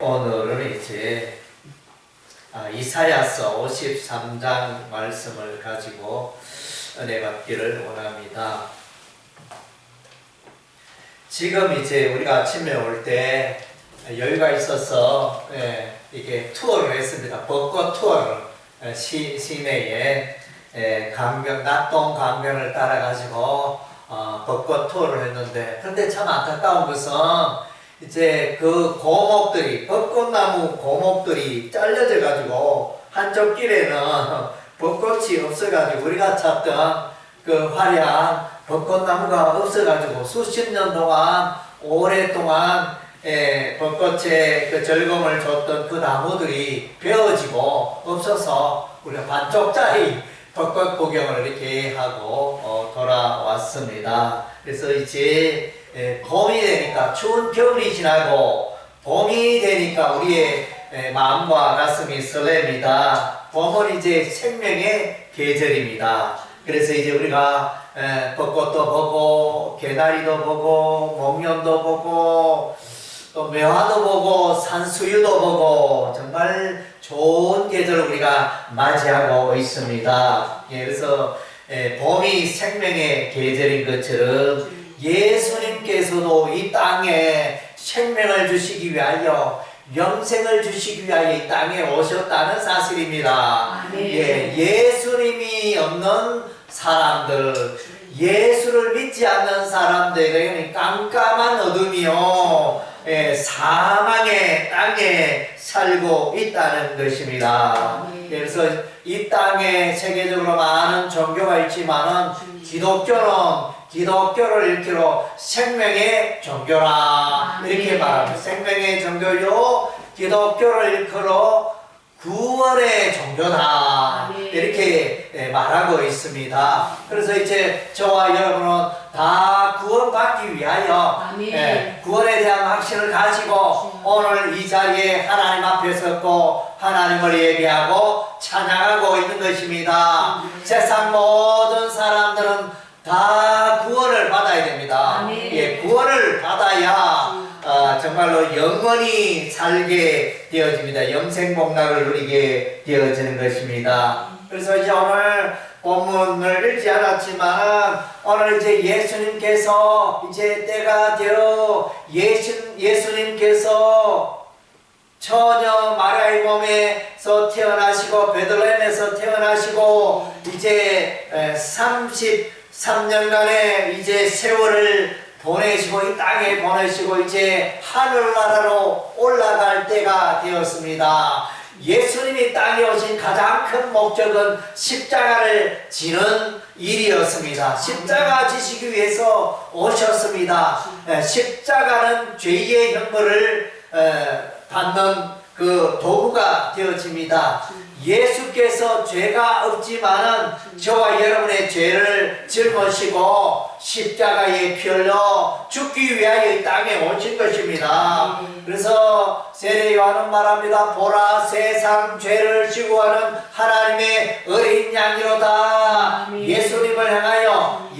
오늘은 이제 이사야서 53장 말씀을 가지고 은혜 받기를 원합니다. 지금 이제 우리가 아침에 올 때 여유가 있어서 이게 투어를 했습니다. 벚꽃 투어를 시내에 강변, 낙동 강변을 따라가지고 벚꽃 투어를 했는데, 그런데 참 안타까운 것은 이제 그 고목들이, 벚꽃나무 고목들이 잘려져 가지고 한쪽 길에는 벚꽃이 없어가지고 우리가 찾던 그 화려한 벚꽃나무가 없어가지고 수십 년 동안 오랫동안 벚꽃의 그 즐거움을 줬던 그 나무들이 베어지고 없어서 우리가 반쪽짜리 벚꽃 구경을 이렇게 하고 돌아왔습니다. 그래서 이제 봄이 되니까, 추운 겨울이 지나고 봄이 되니까 우리의 마음과 가슴이 설렙니다. 봄은 이제 생명의 계절입니다. 그래서 이제 우리가 벚꽃도 보고 개나리도 보고 목련도 보고 또 매화도 보고 산수유도 보고 정말 좋은 계절을 우리가 맞이하고 있습니다. 그래서 봄이 생명의 계절인 것처럼 예수님께서도 이 땅에 생명을 주시기 위하여, 영생을 주시기 위하여 이 땅에 오셨다는 사실입니다. 예수님이 없는 사람들, 예수를 믿지 않는 사람들에게는 깜깜한 어둠이요, 사망의 땅에 살고 있다는 것입니다. 그래서 이 땅에 세계적으로 많은 종교가 있지만은 기독교를 일컬어 생명의 종교라 이렇게 말합니다. 생명의 종교요, 기독교를 일컬어 구원의 종교다 이렇게 말하고 있습니다. 그래서 이제 저와 여러분은 다 구원받기 위하여 구원에 대한 확신을 가지고 오늘 이 자리에 하나님 앞에 섰고 하나님을 예배하고 찬양하고 있는 것입니다. 세상 모든 사람들은 다 구원을 받아야 됩니다. 구원을 받아야 정말로 영원히 살게 되어집니다. 영생복락을 누리게 되어지는 것입니다. 그래서 이제 오늘 본문을 읽지 않았지만 오늘 이제 예수님께서 이제 때가 되어 예수님께서 처녀 마리아의 몸에서 태어나시고 베들레헴에서 태어나시고 이제 33년간의 이제 세월을 보내시고 이 땅에 보내시고 이제 하늘나라로 올라갈 때가 되었습니다. 예수님이 땅에 오신 가장 큰 목적은 십자가를 지는 일이었습니다. 십자가 지시기 위해서 오셨습니다. 십자가는 죄의 형벌을 받는 그 도구가 되어집니다. 예수께서 죄가 없지만은 저와 여러분의 죄를 짊으시고 십자가에 피 흘려 죽기 위하여 이 땅에 오신 것입니다. 그래서 세례 요한은 말합니다. 보라, 세상 죄를 지고 가는 하나님의 어린 양이로다. 예수님을 향하여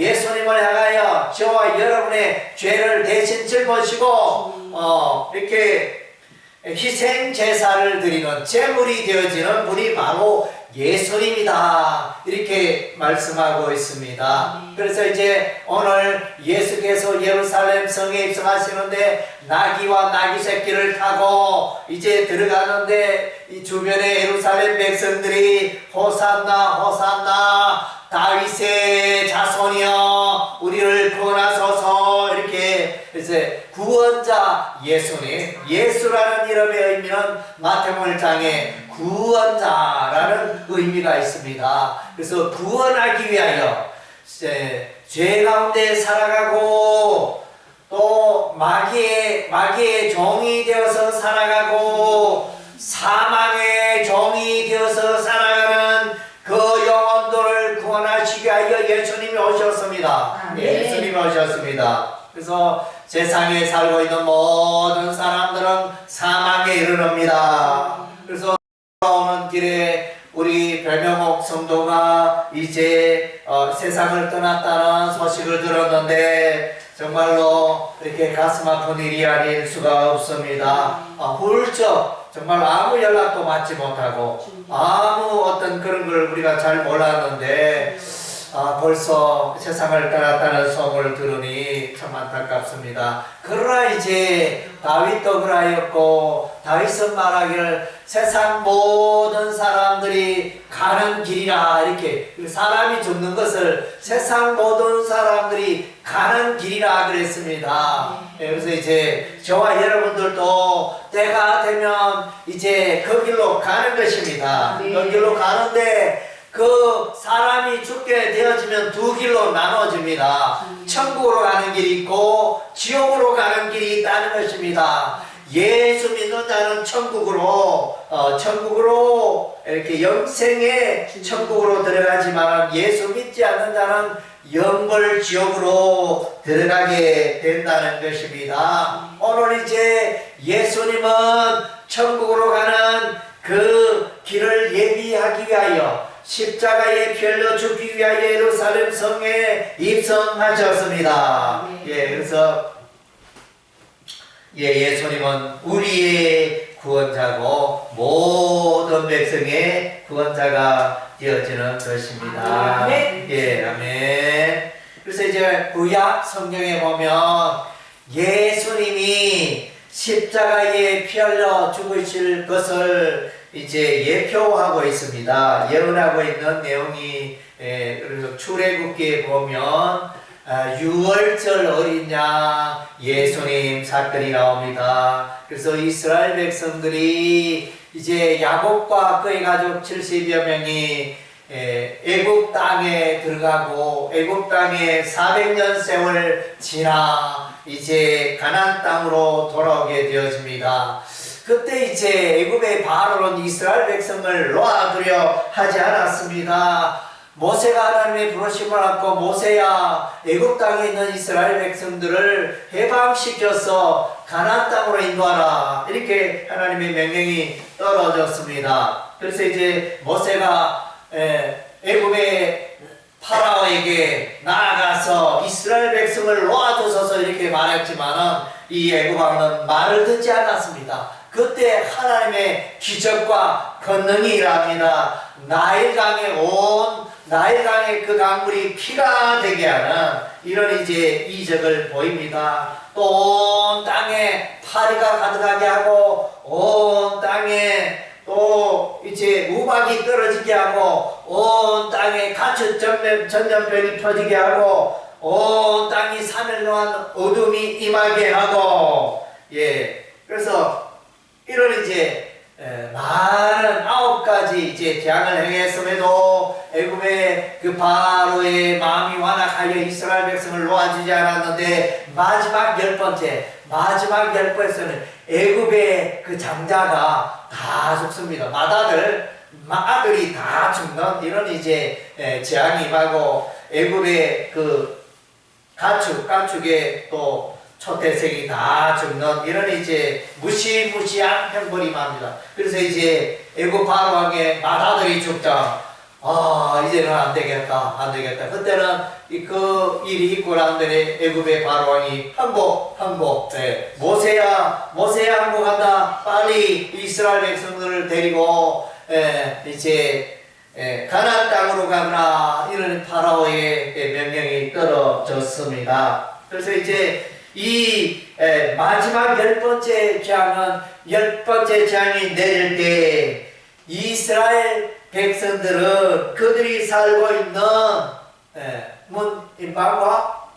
저와 여러분의 죄를 대신 짊으시고 이렇게 희생 제사를 드리는 제물이 되어지는 분이 바로 예수님이다 이렇게 말씀하고 있습니다. 그래서 이제 오늘 예수께서 예루살렘 성에 입성하시는데 나귀와 나귀 새끼를 타고 이제 들어가는데 이 주변의 예루살렘 백성들이 호산나 호산나 다윗의 자손이여 우리를 구원하소서 이렇게 이제 구원자 예수님, 예수라는 이름의 의미는 마태복음 1장에 구원자라는 의미가 있습니다. 그래서 구원하기 위하여 죄 가운데 살아가고 또 마귀의 종이 되어서 살아가고 사망의 종이 되어서 살아가는 그 영혼들을 구원하시기 위하여 예수님이 오셨습니다. 예수님이 오셨습니다. 그래서 세상에 살고 있는 모든 사람들은 사망에 이르릅니다. 그래서 오는 길에 우리 별명옥 성도가 이제 세상을 떠났다는 소식을 들었는데 정말로 이렇게 가슴 아픈 일이 아닐 수가 없습니다. 훌쩍 정말 아무 연락도 받지 못하고 아무 어떤 그런 걸 우리가 잘 몰랐는데 벌써 세상을 떠났다는 소문을 들으니 참 안타깝습니다. 그러나 이제 다윗도 그러하였고 다윗은 말하기를 세상 모든 사람들이 가는 길이라 이렇게 사람이 죽는 것을 세상 모든 사람들이 가는 길이라 그랬습니다. 그래서 이제 저와 여러분들도 때가 되면 이제 그 길로 가는 것입니다. 그 길로 가는데 그 사람이 죽게 되어지면 두 길로 나눠집니다. 천국으로 가는 길이 있고 지옥으로 가는 길이 있다는 것입니다. 예수 믿는 자는 천국으로 이렇게 영생의 천국으로 들어가지만 예수 믿지 않는 자는 영벌 지옥으로 들어가게 된다는 것입니다. 오늘 이제 예수님은 천국으로 가는 그 길을 예비하기 위하여 십자가에 피 흘려 죽기 위하여 예루살렘 성에 입성하셨습니다. 그래서 예수님은 우리의 구원자고 모든 백성의 구원자가 되어지는 것입니다. 아멘. 그래서 이제 구약 성경에 보면 예수님이 십자가에 피 흘려 죽으실 것을 이제 예표하고 있습니다. 예언하고 있는 내용이 그래서 출애굽기에 보면 유월절 어린 양 예수님 사건이 나옵니다. 그래서 이스라엘 백성들이 이제 야곱과 그의 가족 70여 명이 애굽 땅에 들어가고 애굽 땅에 400년 세월 지나 이제 가나안 땅으로 돌아오게 되어집니다. 그때 이제 애굽의 바로는 이스라엘 백성을 놓아두려 하지 않았습니다. 모세가 하나님의 부르심을 받고 모세야 애굽 땅에 있는 이스라엘 백성들을 해방시켜서 가나안 땅으로 인도하라 이렇게 하나님의 명령이 떨어졌습니다. 그래서 이제 모세가 애굽의 파라오에게 나아가서 이스라엘 백성을 놓아두소서 이렇게 말했지만은 이 애굽 왕은 말을 듣지 않았습니다. 그때 하나님의 기적과 권능이 일합니다. 나일강의 그 강물이 피가 되게 하는 이런 이제 이적을 보입니다. 또 온 땅에 파리가 가득하게 하고 온 땅에 또 이제 우박이 떨어지게 하고 온 땅에 가축 전염병이 터지게 하고 온 땅이 3일 동안 어둠이 임하게 하고 그래서 이런 이제 많은 9가지 이제 재앙을 행했음에도 애굽의 그 바로의 마음이 완악하여 이스라엘 백성을 놓아주지 않았는데 마지막 10번째는 애굽의 그 장자가 다 죽습니다. 아들이 다 죽는 이런 이제 재앙이 임하고 애굽의 그 가축의 또 초태생이 다 죽는 이런 이제 무시무시한 형벌이 임합니다. 그래서 이제 애굽 바로 왕의 맏아들이 죽자 이제는 안 되겠다. 그때는 그 일이 있고 난 다음에 애굽의 바로 왕이 항복 모세야 항복한다. 빨리 이스라엘 백성들을 데리고 이제 가나안 땅으로 가거나 이런 파라오의 명령이 떨어졌습니다. 그래서 이제 이 마지막 10번째 재앙이 내릴 때 이스라엘 백성들은 그들이 살고 있는 문인방과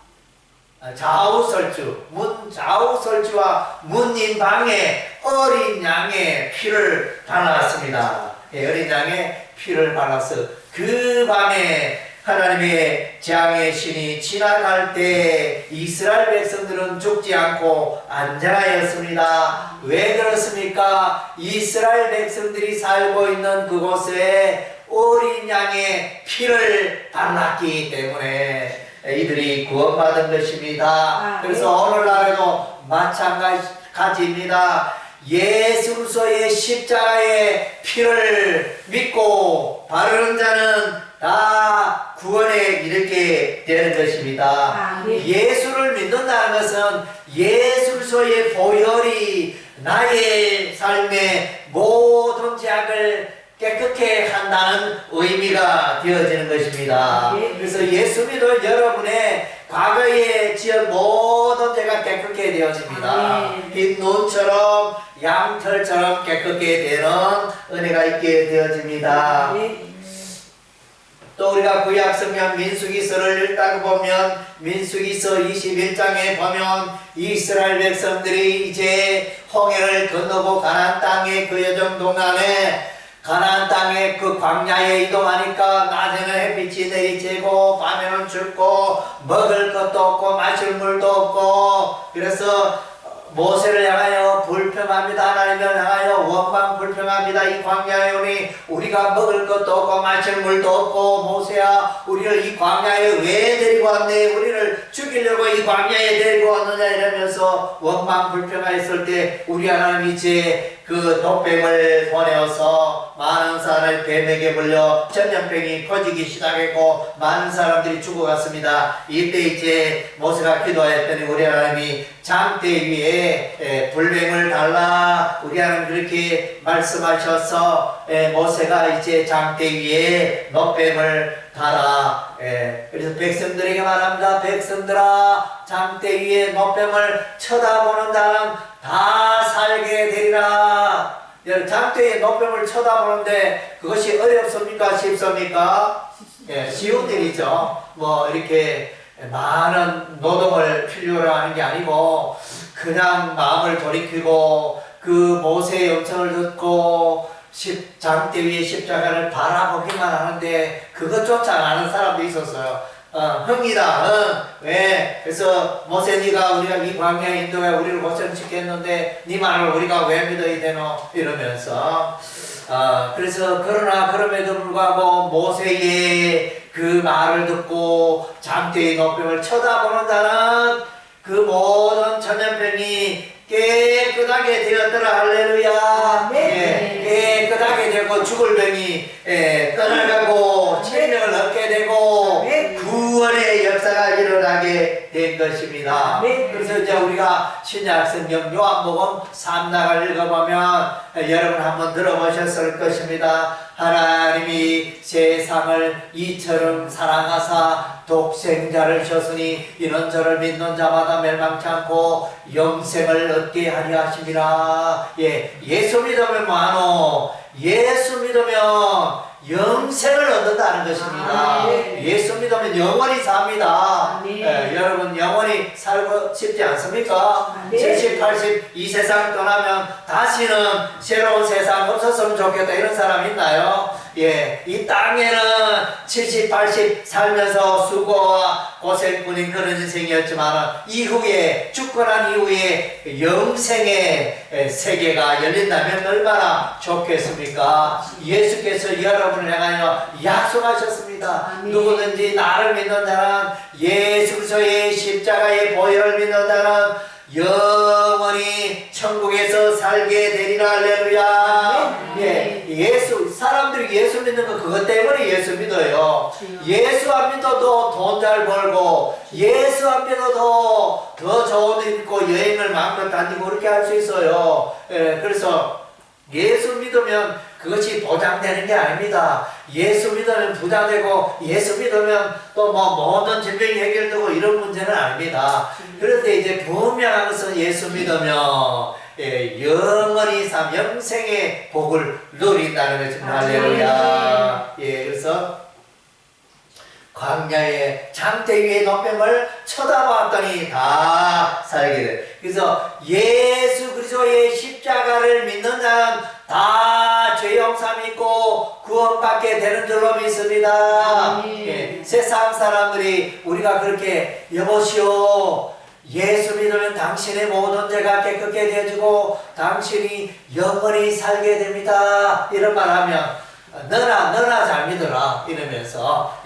좌우설주와 문인방에 어린 양의 피를 발랐습니다. 어린 양의 피를 발라서 그 밤에 하나님의 재앙의 신이 지나갈 때 이스라엘 백성들은 죽지 않고 안전하였습니다. 왜 그렇습니까? 이스라엘 백성들이 살고 있는 그곳에 어린 양의 피를 발랐기 때문에 이들이 구원받은 것입니다. 그래서 오늘날에도 마찬가지입니다. 예수 그리스도의 십자가의 피를 믿고 바르는 자는 다 구원에 이르게 되는 것입니다. 예수를 믿는다는 것은 예수 그리스도의 보혈이 나의 삶의 모든 죄악을 깨끗게 한다는 의미가 되어지는 것입니다. 그래서 예수 믿는 여러분의 과거에 지은 모든 죄가 깨끗게 되어집니다. 흰 눈처럼 양털처럼 깨끗게 되는 은혜가 있게 되어집니다. 또 우리가 구약성경 민수기서를 읽다 보면 민수기서 21장에 보면 이스라엘 백성들이 이제 홍해를 건너고 가나안 땅의 그 여정 동안에 가나안 땅의 그 광야에 이동하니까 낮에는 햇빛이 내리쬐고 밤에는 춥고 먹을 것도 없고 마실 물도 없고 그래서 모세를 향하여 불평합니다. 하나님을 향하여 원망 불평합니다. 이 광야에 오니 우리가 먹을 것도 없고 마실 물도 없고 모세야 우리를 이 광야에 왜 데리고 왔네? 우리를 죽이려고 이 광야에 데리고 왔느냐 이러면서 원망 불평하였을 때 우리 하나님 이제 그 독뱀을 보내어서 많은 사람을 뱀에게 물려 전염병이 퍼지기 시작했고 많은 사람들이 죽어갔습니다. 이때 이제 모세가 기도하였더니 우리 하나님이 장대 위에 불뱀을 달라 우리 하나님 그렇게 말씀하셔서 모세가 이제 장대 위에 놋뱀을 달아 그래서 백성들에게 말합니다. 백성들아 장대 위에 놋뱀을 쳐다보는 자는 다 살게 되리라. 장대에 놋뱀을 쳐다보는데 그것이 어렵습니까? 쉽습니까? 쉬운 일이죠. 뭐 이렇게 많은 노동을 필요로 하는 게 아니고 그냥 마음을 돌이키고 그 모세의 음성을 듣고 장대 위에 십자가를 바라보기만 하는데 그것조차 안 하는 사람도 있었어요. 흥이다. 왜? 그래서 모세 네가 우리가 이 광야에 인도해 우리를 고생시켰는데 네 말을 우리가 왜 믿어야 되노? 이러면서 그래서 그러나 그럼에도 불구하고 모세의 그 말을 듣고 장대의 놋뱀을 쳐다보는 자는 그 모든 전염병이 깨끗하게 되었더라. 할렐루야. 깨끗하게 되고 죽을 병이 떠나가고 생명을 얻게 되고 구원의 역사가 일어나게 된 것입니다. 그래서 이제 우리가 신약성경 요한복음 3장을 읽어보면 여러분 한번 들어보셨을 것입니다. 하나님이 세상을 이처럼 사랑하사 독생자를 주셨으니 이는 저를 믿는 자마다 멸망치 않고 영생을 얻게 하려 하심이라. 예수 믿으면 뭐하노? 예수 믿으면 영생을 얻는다는 것입니다. 예수 믿으면 영원히 삽니다. 여러분 영원히 살고 싶지 않습니까? 70, 80 이 세상 떠나면 다시는 새로운 세상 없었으면 좋겠다 이런 사람 있나요? 이 땅에는 70, 80 살면서 수고와 고생뿐인 그런 인생이었지만 이후에 죽고 난 이후에 영생의 세계가 열린다면 얼마나 좋겠습니까? 예수께서 여러분을 향하여 약속하셨습니다. 누구든지 나를 믿는 자는 예수 그리스도의 십자가의 보혈을 믿는 자는 영원히 천국에서 살게 되리라. 할렐루야. 사람들이 예수 믿는 건 그것 때문에 예수 믿어요. 예수 안 믿어도 돈 잘 벌고 예수 안 믿어도 더 좋은 일 있고 여행을 마음껏 다니고 그렇게 할 수 있어요. 그래서 예수 믿으면 그것이 보장되는 게 아닙니다. 예수 믿으면 부자되고 예수 믿으면 또 뭐 모든 질병이 해결되고 이런 문제는 아닙니다. 그런데 이제 분명한 것은 예수 믿으면 영원히 영생의 복을 누린다는 것입니다. 할렐루야. 그래서 광야의 장대 위에 놋뱀을 쳐다봤더니 다 살게 돼. 그래서 예수 그리스도의 십자가를 믿는 자는 다 죄 용서함이 있고 구원받게 되는 줄로 믿습니다. 세상 사람들이 우리가 그렇게 여보시오 예수 믿으면 당신의 모든 죄가 깨끗게 되어지고 당신이 영원히 살게 됩니다 이런 말 하면 너나 잘 믿어라 이러면서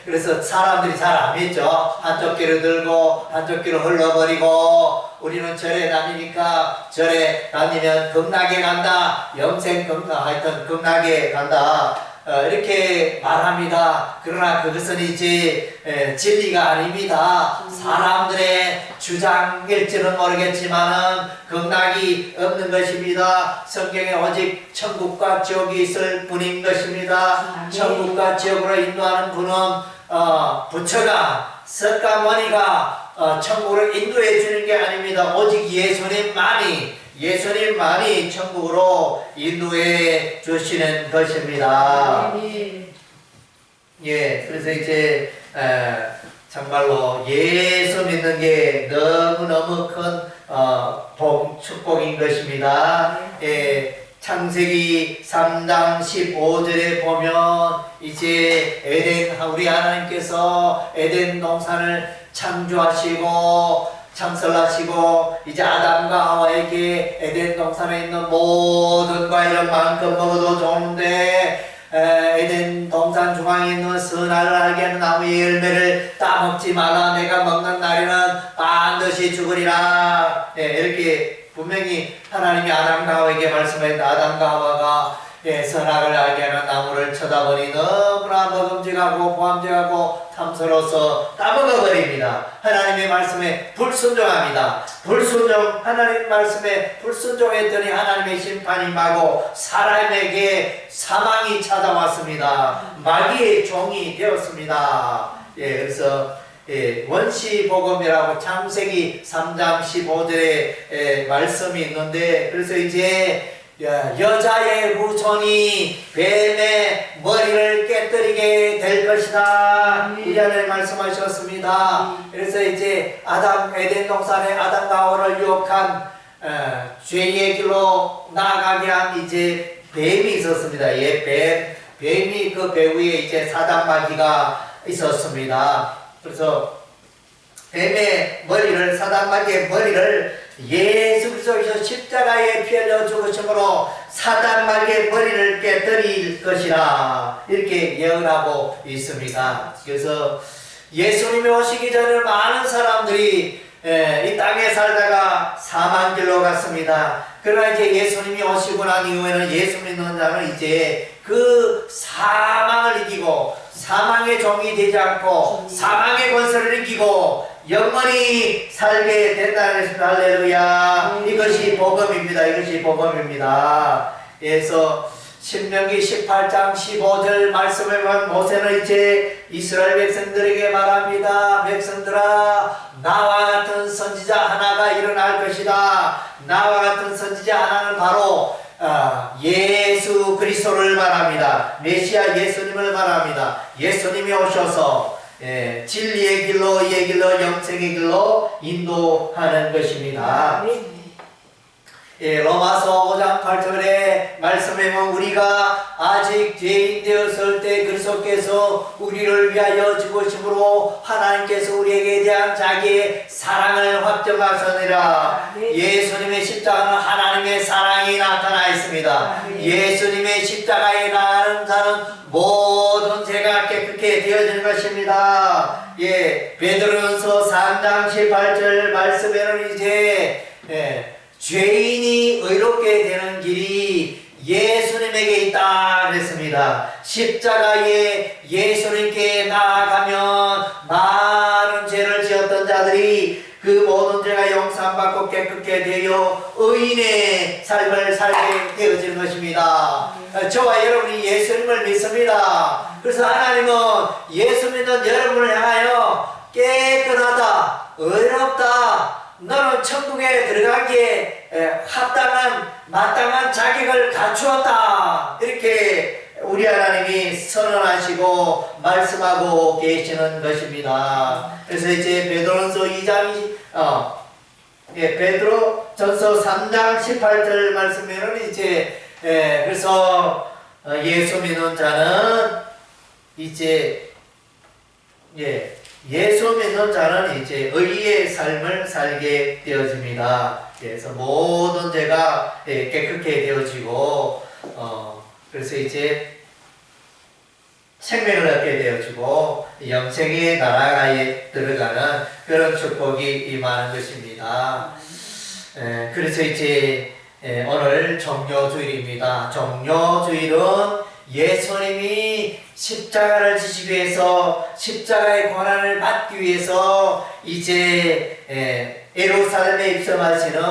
그래서 사람들이 잘 안 믿죠. 한쪽 귀를 들고 한쪽 귀를 흘러버리고 우리는 절에 다니니까 절에 다니면 극락에 간다 영생 하여튼 극락에 간다 이렇게 말합니다. 그러나 그것은 이제 진리가 아닙니다. 사람들의 주장일지는 모르겠지만은 극락이 없는 것입니다. 성경에 오직 천국과 지옥이 있을 뿐인 것입니다. 천국과 지옥으로 인도하는 분은 부처가 석가모니가 천국으로 인도해 주는 게 아닙니다. 오직 예수님만이 천국으로 인도해 주시는 것입니다. 예, 그래서 이제 정말로 예수 믿는 게 너무너무 큰 축복인 것입니다. 예, 창세기 3장 15절에 보면 이제 우리 하나님께서 에덴 동산을 창조하시고 창설하시고 이제 아담과 하와에게 에덴 동산에 있는 모든 과일은 마음껏 먹어도 좋은데 에덴 동산 중앙에 있는 선악을 알게 하는 나무의 열매를 따먹지 말라. 내가 먹는 날에는 반드시 죽으리라. 이렇게 분명히 하나님이 아담과 하와에게 말씀했는데 아담과 하와가 선악을 알게 하는 나무를 쳐다보니 너무나 먹음직하고 보암직하고 탐스러워서 따먹어버립니다. 하나님의 말씀에 불순종합니다. 하나님 말씀에 불순종했더니 하나님의 심판이 임하고 사람에게 사망이 찾아왔습니다. 마귀의 종이 되었습니다. 그래서 원시복음이라고 창세기 3장 15절에 말씀이 있는데 그래서 이제 여자의 후손이 뱀의 머리를 깨뜨리게 될 것이다. 이 안에 말씀하셨습니다. 그래서 이제 에덴 동산에 아담과 하와를 유혹한 죄의 길로 나아가게 한 이제 뱀이 있었습니다. 뱀이 그 배 위에 이제 사단마귀가 있었습니다. 그래서 사단마귀의 머리를 예수 그리스도께서 십자가에 피 흘려 죽으심으로 사단마귀의 머리를 깨뜨릴 것이라 이렇게 예언하고 있습니다. 그래서 예수님이 오시기 전에 많은 사람들이 이 땅에 살다가 사망길로 갔습니다. 그러나 이제 예수님이 오시고 난 이후에는 예수 믿는 자는 이제 그 사망을 이기고 사망의 종이 되지 않고 사망의 권세를 이기고 영원히 살게 된다는 것입니다. 할렐루야. 이것이 복음입니다. 그래서 신명기 18장 15절 말씀에 보면 모세는 이제 이스라엘 백성들에게 말합니다. 백성들아, 나와 같은 선지자 하나가 일어날 것이다. 나와 같은 선지자 하나는 바로 예수 그리스도를 말합니다. 메시아 예수님을 말합니다. 예수님이 오셔서 진리의 길로, 이의 길로, 영생의 길로 인도하는 것입니다. 로마서 5장 8절에 말씀에 보면 우리가 아직 죄인 되었을 때 그리스도께서 우리를 위하여 죽으심으로 하나님께서 우리에게 대한 자기의 사랑을 확정하셨느니라. 예수님의 십자가는 하나님의 사랑이 나타나 있습니다. 예수님의 십자가에 나가는 자는 모든 죄가 깨끗게 되어지는 것입니다. 베드로전서 3장 18절 말씀에는 이제 죄인이 의롭게 되는 길이 예수님에게 있다 그랬습니다. 십자가에 예수님께 나아가면 많은 죄를 지었던 자들이 그 모든 죄가 용서받고 깨끗게 되어 의인의 삶을 살게 되어지는 것입니다. 저와 여러분이 예수님을 믿습니다. 그래서 하나님은 예수 믿는 여러분을 향하여 깨끗하다, 의롭다, 너는 천국에 들어가기에 마땅한 자격을 갖추었다. 이렇게 우리 하나님이 선언하시고 말씀하고 계시는 것입니다. 그래서 이제 베드로전서 3장 18절 말씀에는 이제 그래서 예수 믿는 자는 이제 예수 믿는 자는 이제 의의 삶을 살게 되어집니다. 그래서 모든 죄가 깨끗게 되어지고 그래서 이제 생명을 얻게 되어지고 영생의 나라에 들어가는 그런 축복이 임하는 것입니다. 그래서 이제 오늘 종료주일입니다. 종료주일은 예수님이 십자가를 지시기 위해서 십자가의 고난을 받기 위해서 이제 예루살렘에 입성하시는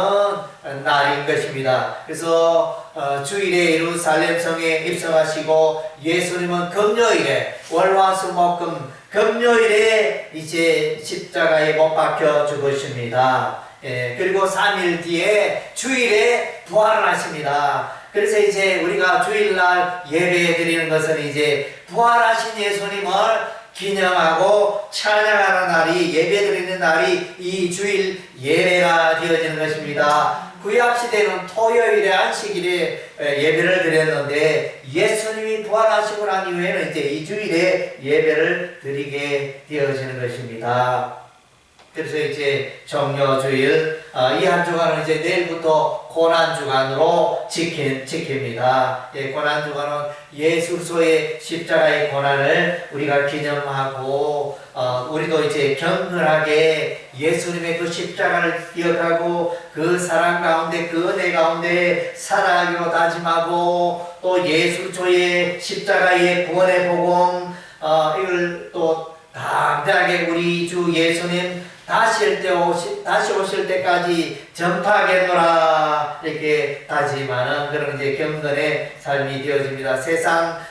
날인 것입니다. 그래서 주일에 예루살렘 성에 입성하시고 예수님은 금요일에 월화수목금 금요일에 이제 십자가에 못 박혀 죽으십니다. 그리고 3일 뒤에 주일에 부활을 하십니다. 그래서 이제 우리가 주일날 예배 드리는 것은 이제 부활하신 예수님을 기념하고 찬양하는 날이 예배 드리는 날이 이 주일 예배가 되어지는 것입니다. 구약시대는 토요일에 안식일에 예배를 드렸는데 예수님이 부활하시고 난 이후에는 이제 이 주일에 예배를 드리게 되어지는 것입니다. 그래서 이제 정묘주일 이 한 주간은 이제 내일부터 고난주간으로 지킵니다. 고난주간은 예수로서의 십자가의 고난을 우리가 기념하고 우리도 이제 경건하게 예수님의 그 십자가를 기억하고 그 사랑 가운데 그 은혜 가운데 살아가기로 다짐하고 또 예수로서의 십자가의 구원의 복음 이걸 또 담대하게 우리 주 예수님 다시 오실 때까지 전파하겠노라 이렇게 다짐하는 그런 이제 경건의 삶이 되어집니다.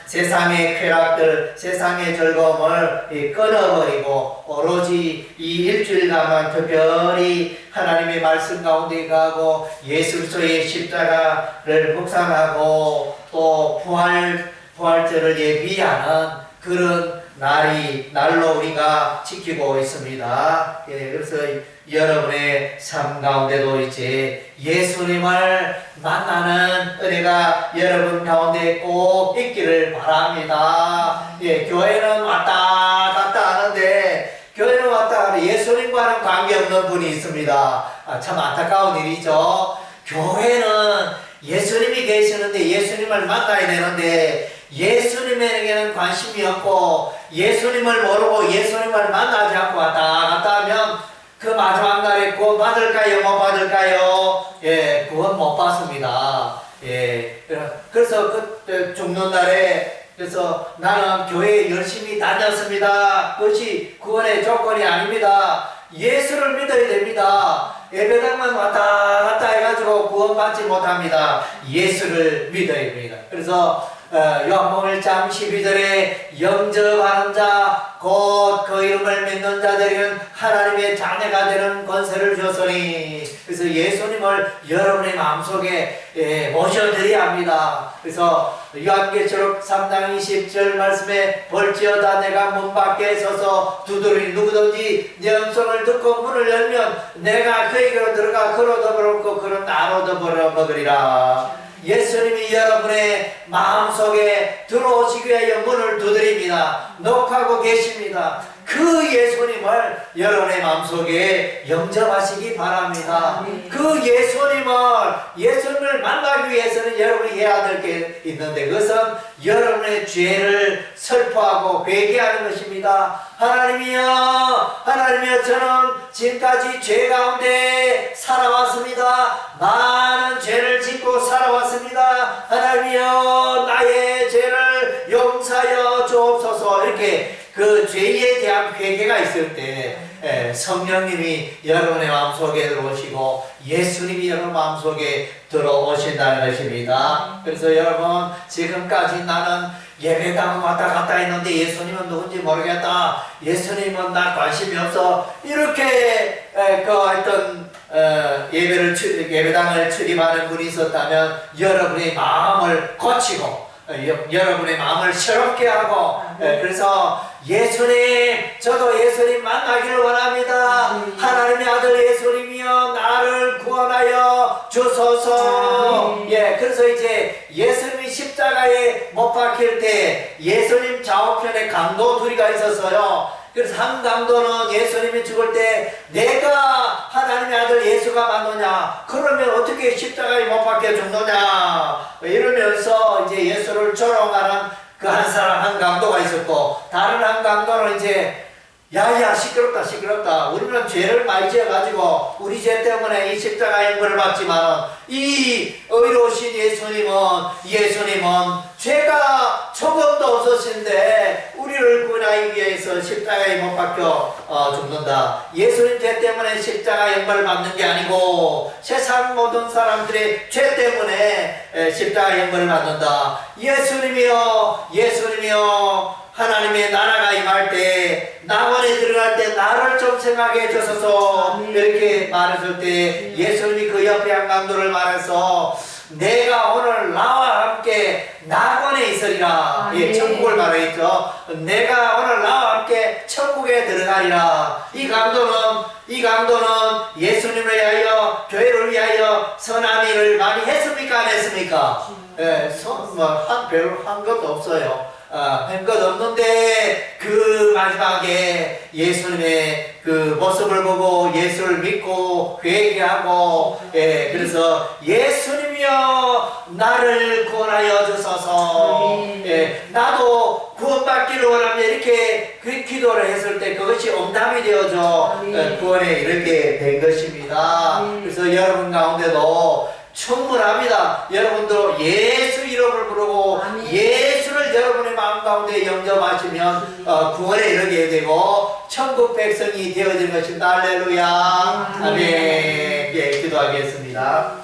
세상의 쾌락들, 세상의 즐거움을 끊어버리고 오로지 이 일주일간만 특별히 하나님의 말씀 가운데 가고 예수 그리스도의 십자가를 묵상하고 또 부활절을 예비하는 그런 날로 우리가 지키고 있습니다. 그래서 여러분의 삶 가운데도 이제 예수님을 만나는 은혜가 여러분 가운데 꼭 있기를 바랍니다. 교회는 왔다 갔다 하는데 교회는 왔다 하는데 예수님과는 관계없는 분이 있습니다. 참 안타까운 일이죠. 교회는 예수님이 계시는데 예수님을 만나야 되는데 예수님에게는 관심이 없고 예수님을 모르고 예수님을 만나지 않고 왔다 갔다 하면 그 마지막 날에 구원 받을까요? 못 받을까요? 구원 못 받습니다. 그래서 그 죽는 날에 그래서 나는 교회에 열심히 다녔습니다. 그것이 구원의 조건이 아닙니다. 예수를 믿어야 됩니다. 예배당만 왔다 갔다 해가지고 구원받지 못합니다. 예수를 믿어야 됩니다. 그래서 요한복음 1장 12절에 영접하는 자 곧 그 이름을 믿는 자들은 하나님의 자녀가 되는 권세를 주었으니 그래서 예수님을 여러분의 마음속에 모셔드려야 합니다. 그래서 요한계시록 3장 20절 말씀에 볼지어다 내가 문 밖에 서서 두드리니 누구든지 내 음성을 듣고 문을 열면 내가 그에게로 들어가 그로 더불어 그는 나로 더불어 먹으리라. 예수님이 여러분의 마음속에 들어오시기 위하여 문을 두드립니다. 녹하고 계십니다. 그 예수님을 여러분의 마음속에 영접하시기 바랍니다. 그 예수님을 만나기 위해서는 여러분이 해야 될 게 있는데 그것은 여러분의 죄를 설포하고 회개하는 것입니다. 하나님이여 저는 지금까지 죄 가운데 살아왔습니다. 많은 죄를 짓고 살아왔습니다. 하나님이여 나의 죄를 용서하여 주옵소서. 이렇게 그 죄에 대한 회개가 있을 때 성령님이 여러분의 마음속에 들어오시고 예수님이 여러분 마음속에 들어오신다는 것입니다. 그래서 여러분 지금까지 나는 예배당 왔다 갔다 했는데 예수님은 누군지 모르겠다. 예수님은 나 관심이 없어. 이렇게 예배당을 출입하는 분이 있었다면 여러분의 마음을 고치고 여러분의 마음을 새롭게 하고 그래서 예수님 저도 예수님 만나기를 원합니다. 하나님의 아들 예수님이여 나를 구원하여 주소서. 그래서 이제 예수님이 십자가에 못 박힐 때 예수님 좌우편에 강도 둘이가 있었어요. 그래서 한 강도는 예수님이 죽을 때 내가 하나님의 아들 예수가 맞느냐 그러면 어떻게 십자가에 못 박혀 죽느냐 이러면서 이제 예수를 조롱하는 그 한 강도가 있었고 다른 한 강도는 이제 야야 시끄럽다 우리는 죄를 많이 지어가지고 우리 죄 때문에 이 십자가의 벌을 받지만 이 의로우신 예수님은 죄가 없으신데 우리를 구원하기 위해서 십자가에 못 박혀 죽는다. 예수님 죄 때문에 십자가 형벌을 받는 게 아니고 세상 모든 사람들의 죄 때문에 십자가 형벌을 받는다. 예수님이여 하나님의 나라가 임할 때 낙원에 들어갈 때 나를 좀 생각해 주소서 이렇게 말했을 때 예수님이 그 옆에 한 강도를 말해서 내가 오늘 나와 함께 낙원에 있으리라. 예, 천국을 말했죠. 내가 오늘 나와 함께 천국에 들어가리라. 이 강도는 예수님을 위하여 교회를 위하여 선한 일을 많이 했습니까? 안 했습니까? 예, 별로 한 것도 없어요. 한 것 없는데 그 마지막에 예수님의 그 모습을 보고 예수를 믿고 회개하고 그래서 예수님이여 나를 구원하여 주소서. 나도 구원받기를 원하면 이렇게 그 기도를 했을 때 그것이 응답이 되어져 구원에 이르게 된 것입니다. 그래서 여러분 가운데도 충분합니다. 여러분도 예수 이름을 부르고 예수를 여러분의 마음 가운데 영접하시면 구원에 이르게 되고 천국 백성이 되어지는 것입니다. 할렐루야. 아멘. 예, 기도하겠습니다.